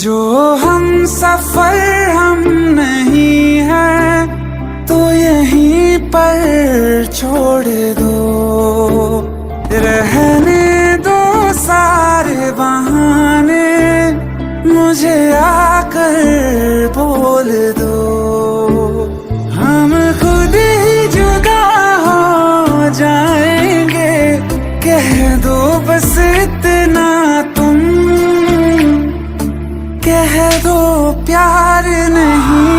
जो हम सफर हम नहीं है तो यहीं पर छोड़ दो, रहने दो सारे बहाने, मुझे आकर बोल दो। हम खुद ही जुदा हो जाएंगे, कह दो बस इतना तुम, कह दो प्यार नहीं